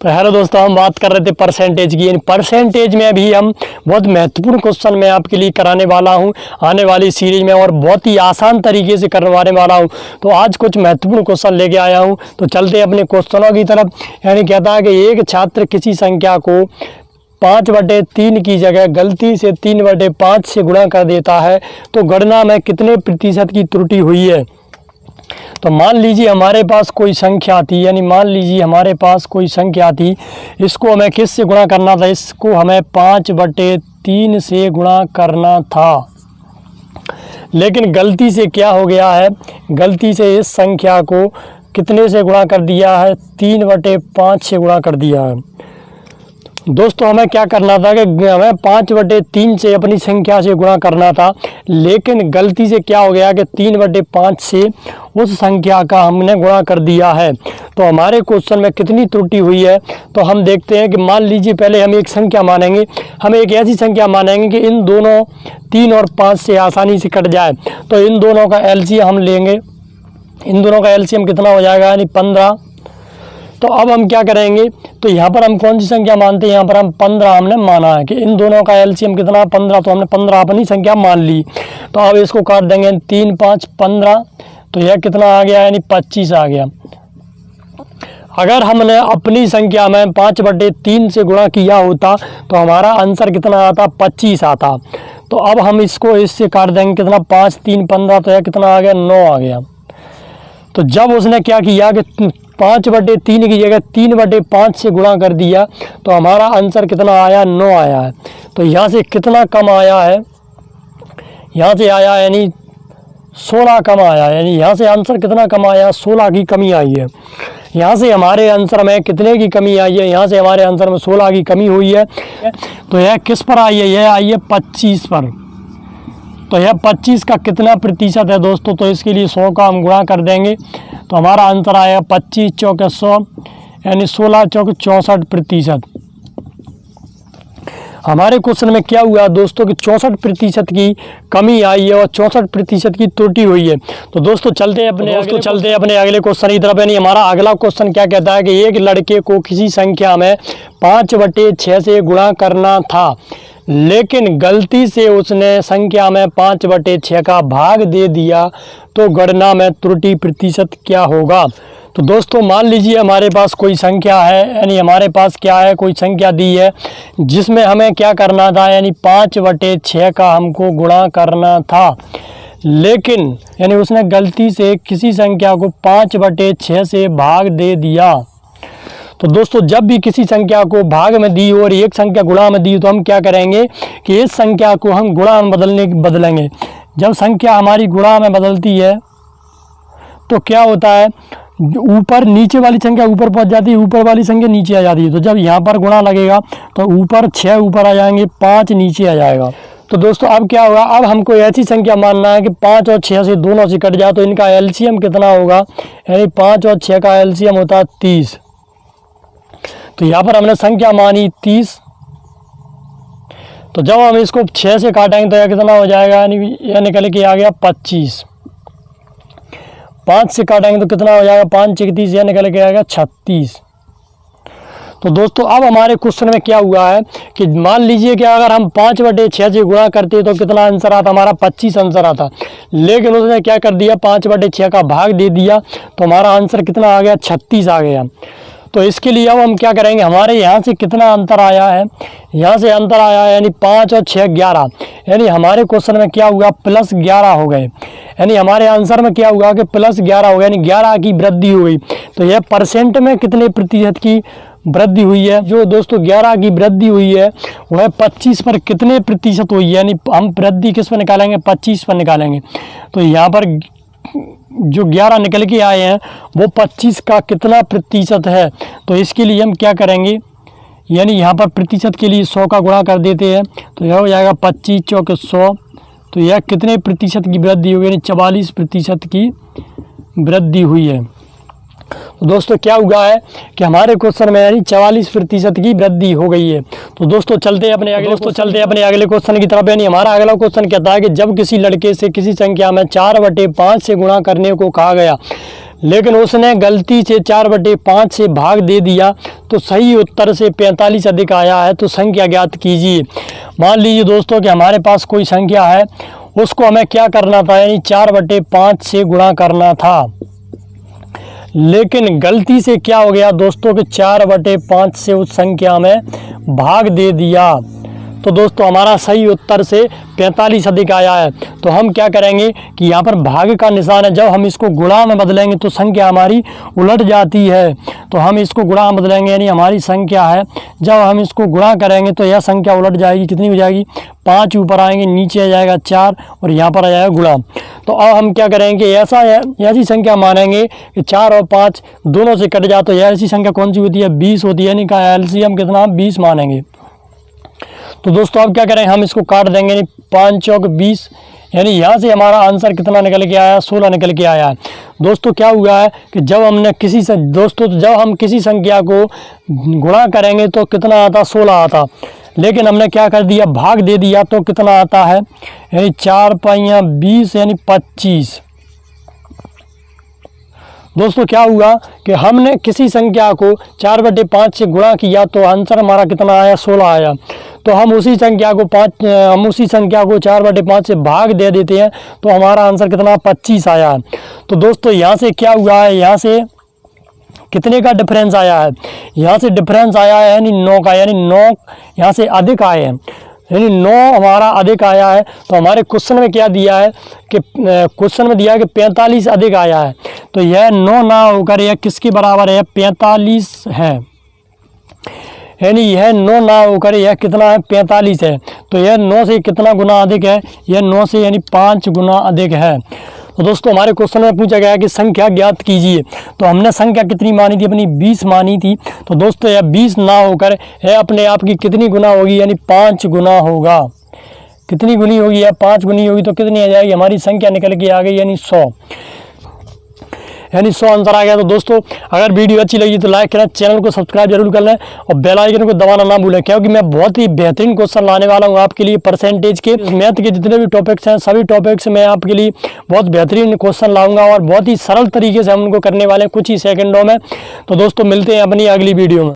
तो हेलो दोस्तों, हम बात कर रहे थे परसेंटेज की। यानी परसेंटेज में भी हम बहुत महत्वपूर्ण क्वेश्चन मैं आपके लिए कराने वाला हूं आने वाली सीरीज में, और बहुत ही आसान तरीके से करवाने वाला हूं। तो आज कुछ महत्वपूर्ण क्वेश्चन लेके आया हूं, तो चलते हैं अपने क्वेश्चनों की तरफ। यानी कहता है कि एक छात्र किसी संख्या को 5/3 की जगह गलती से 3/5 से गुणा कर देता है, तो गणना में कितने प्रतिशत की त्रुटि हुई है। तो मान लीजिए हमारे पास कोई संख्या थी, यानी मान लीजिए हमारे पास कोई संख्या थी, इसको हमें किस से गुणा करना था, इसको हमें 5/3 से गुणा करना था। लेकिन गलती से क्या हो गया है, गलती से इस संख्या को कितने से गुणा कर दिया है, 3/5 से गुणा कर दिया है। दोस्तों हमें क्या करना था कि हमें 5/3 से अपनी संख्या से गुणा करना था, लेकिन गलती से क्या हो गया कि 3/5 से उस संख्या का हमने गुणा कर दिया है। तो हमारे क्वेश्चन में कितनी त्रुटि हुई है, तो हम देखते हैं कि मान लीजिए पहले हम एक संख्या मानेंगे, हम एक ऐसी संख्या मानेंगे कि इन दोनों 3 और 5 से आसानी से कट जाए। तो इन दोनों का एलसीएम हम लेंगे, इन दोनों का एलसीएम कितना हो जाएगा, यानी 15। तो अब हम क्या करेंगे, तो यहाँ पर हम कौन सी संख्या मानते हैं, यहाँ पर हम 15 हमने माना है कि इन दोनों का एलसीएम कितना, 15। तो हमने 15 अपनी संख्या मान ली। तो अब इसको काट देंगे, 3 5 15, तो यह कितना आ गया, यानी 25 आ गया। अगर हमने अपनी संख्या में 5/3 से गुणा किया होता तो हमारा आंसर कितना आता, 25 आता। तो अब हम इसको इससे काट देंगे, कितना, 5 3 15, तो यह कितना आ गया, 9 आ गया। तो जब उसने क्या किया कि 5/3 की जगह 3/5 से गुणा कर दिया, तो हमारा आंसर कितना आया, 9 आया है। तो यहाँ से कितना कम आया है, यहाँ से आया यानी 16 कम आया, यानी यहाँ से आंसर कितना कम आया, 16 की कमी आई है। यहाँ से हमारे आंसर में कितने की कमी आई है, यहाँ से हमारे आंसर में 16 की कमी हुई है। तो यह किस पर आई है, यह आई है 25 पर। तो यह 25 का कितना प्रतिशत है दोस्तों, तो इसके लिए 100 का हम गुणा कर देंगे, तो हमारा आंसर आएगा 25 चौके 100, यानी 16 चौके 64%। हमारे क्वेश्चन में क्या हुआ दोस्तों कि 64% की कमी आई है और 64% की त्रुटि हुई है। तो दोस्तों चलते हैं अपने अगले क्वेश्चन की तरफ। यानी हमारा अगला क्वेश्चन क्या कहता है कि एक लड़के को किसी संख्या में 5/6 से गुणा करना था, लेकिन गलती से उसने संख्या में 5/6 का भाग दे दिया, तो गणना में त्रुटि प्रतिशत क्या होगा। तो दोस्तों मान लीजिए हमारे पास कोई संख्या है, यानी हमारे पास क्या है, कोई संख्या दी है जिसमें हमें क्या करना था, यानी 5/6 का हमको गुणा करना था, लेकिन यानी उसने गलती से किसी संख्या को 5/6 से भाग दे दिया। तो दोस्तों जब भी किसी संख्या को भाग में दी और एक संख्या गुणा में दी, तो हम क्या करेंगे कि इस संख्या को हम गुणा में बदलेंगे। जब संख्या हमारी गुणा में बदलती है तो क्या होता है, ऊपर नीचे वाली संख्या ऊपर पहुंच जाती है, ऊपर वाली संख्या नीचे आ जाती है। तो जब यहाँ पर गुणा लगेगा तो ऊपर 6 ऊपर आ जाएंगे, 5 नीचे आ जाएगा। तो दोस्तों अब क्या होगा, अब हमको ऐसी संख्या मानना है कि 5 और 6 से दोनों से कट जाए, तो इनका एलसीएम कितना होगा, यानी 5 और 6 का एलसीएम होता है 30। तो यहाँ पर हमने संख्या मानी 30। तो जब हम इसको 6 से काटेंगे तो यह कितना हो जाएगा, यानी यह निकल के आ गया 25। 5 से काटेंगे तो कितना हो जाएगा, 5 6 30, यह निकल के आएगा 36। तो दोस्तों अब हमारे क्वेश्चन में क्या हुआ है कि मान लीजिए कि अगर हम 5/6 से गुणा करते तो कितना आंसर आता, हमारा 25 आंसर आता, लेकिन उसने क्या कर दिया, 5/6 का भाग दे दिया, तो हमारा आंसर कितना आ गया, 36 आ गया। तो इसके लिए अब हम क्या करेंगे, हमारे यहाँ से कितना अंतर आया है, यहाँ से अंतर आया है, यानी 5 और 6 11, यानी हमारे क्वेश्चन में क्या हुआ, +11 हो गए। यानी हमारे आंसर में क्या हुआ कि +11 हो गया, यानी 11 की वृद्धि हो गई। तो यह परसेंट में कितने प्रतिशत की वृद्धि हुई है, जो दोस्तों 11 की वृद्धि हुई है वह 25 पर कितने प्रतिशत हुई है, यानी हम वृद्धि किस पर निकालेंगे, 25 पर निकालेंगे। तो यहाँ पर जो 11 निकल के आए हैं वो 25 का कितना प्रतिशत है, तो इसके लिए हम क्या करेंगे, यानी यहाँ पर प्रतिशत के लिए 100 का गुणा कर देते हैं, तो यह हो जाएगा 25 चौके 100। तो यह कितने प्रतिशत की वृद्धि हुई, यानी 44% की वृद्धि हुई है। तो दोस्तों क्या हुआ है कि हमारे क्वेश्चन में यानी 44% की वृद्धि हो गई है। तो दोस्तों चलते हैं अपने अगले क्वेश्चन की तरफ। यानी हमारा अगला क्वेश्चन कहता है कि जब किसी लड़के से किसी संख्या में 4/5 से गुणा करने को कहा गया, लेकिन उसने गलती से 4/5 से भाग दे दिया, तो सही उत्तर से 45 अधिक आया है। तो संख्या ज्ञात कीजिए। मान लीजिए दोस्तों कि हमारे पास कोई संख्या है, उसको हमें क्या करना था, यानी 4/5 से गुणा करना था, लेकिन गलती से क्या हो गया दोस्तों कि 4/5 से उस संख्या में भाग दे दिया। तो दोस्तों हमारा सही उत्तर से 45 अधिक आया है। तो हम क्या करेंगे कि यहाँ पर भाग का निशान है, जब हम इसको गुणा में बदलेंगे तो संख्या हमारी उलट जाती है। तो हम इसको गुणा में बदलेंगे, यानी हमारी संख्या है, जब हम इसको गुणा करेंगे तो यह संख्या उलट जाएगी। कितनी हो जाएगी, 5 ऊपर आएंगे, नीचे आ जाएगा 4 और यहाँ पर आ जाएगा गुणा। तो अब हम क्या करेंगे, ऐसी संख्या मानेंगे कि 4 और 5 दोनों से कट जाए, तो ऐसी संख्या कौन सी होती है, 20 होती है, यानी का एलसीएम कितना, 20 मानेंगे। तो दोस्तों अब क्या करेंगे, हम इसको काट देंगे, यानी 5 चौक 20, यानी यहाँ से हमारा आंसर कितना निकल के आया, 16 निकल के आया है। दोस्तों क्या हुआ है कि जब हमने जब हम किसी संख्या को गुणा करेंगे तो कितना आता, 16 आता, लेकिन हमने क्या कर दिया, भाग दे दिया, तो कितना आता है, यानी 4 5 20 यानी 25। दोस्तों क्या हुआ कि हमने किसी संख्या को 4/5 से गुणा किया तो आंसर हमारा कितना आया, 16 आया। तो हम उसी संख्या को 4/5 से भाग दे देते हैं तो हमारा आंसर कितना, 25 आया है। तो दोस्तों यहाँ से क्या हुआ है, यहाँ से कितने का डिफरेंस आया है, यहाँ से डिफरेंस आया है यानी 9 का, यानी 9 यहाँ से अधिक आए हैं, यानी 9 हमारा अधिक आया है। तो हमारे क्वेश्चन में क्या दिया है कि क्वेश्चन में दिया है कि 45 अधिक आया है। तो यह 9 ना होकर यह किसके बराबर है, 45 है, यानी यह 9 ना होकर यह कितना है, 45 है। तो यह 9 से कितना गुना अधिक है, यह 9 से यानी 5 गुना अधिक है। तो दोस्तों हमारे क्वेश्चन में पूछा गया कि संख्या ज्ञात कीजिए, तो हमने संख्या कितनी मानी थी, अपनी 20 मानी थी। तो दोस्तों यह 20 ना होकर यह अपने आप की कितनी गुना होगी, यानी 5 गुना होगा। कितनी गुनी होगी, यह 5 गुनी होगी, तो कितनी आ जाएगी, हमारी संख्या निकल के आ गई, यानी 100, यानी 100 आंसर आ गया। तो दोस्तों अगर वीडियो अच्छी लगी तो लाइक करें, चैनल को सब्सक्राइब जरूर कर लें और बेल आइकन को दबाना ना भूलें, क्योंकि मैं बहुत ही बेहतरीन क्वेश्चन लाने वाला हूं आपके लिए। परसेंटेज के, मैथ के जितने भी टॉपिक्स हैं, सभी टॉपिक्स में आपके लिए बहुत बेहतरीन क्वेश्चन लाऊंगा और बहुत ही सरल तरीके से हम उनको करने वाले हैं, कुछ ही सेकंडों में। तो दोस्तों मिलते हैं अपनी अगली वीडियो में।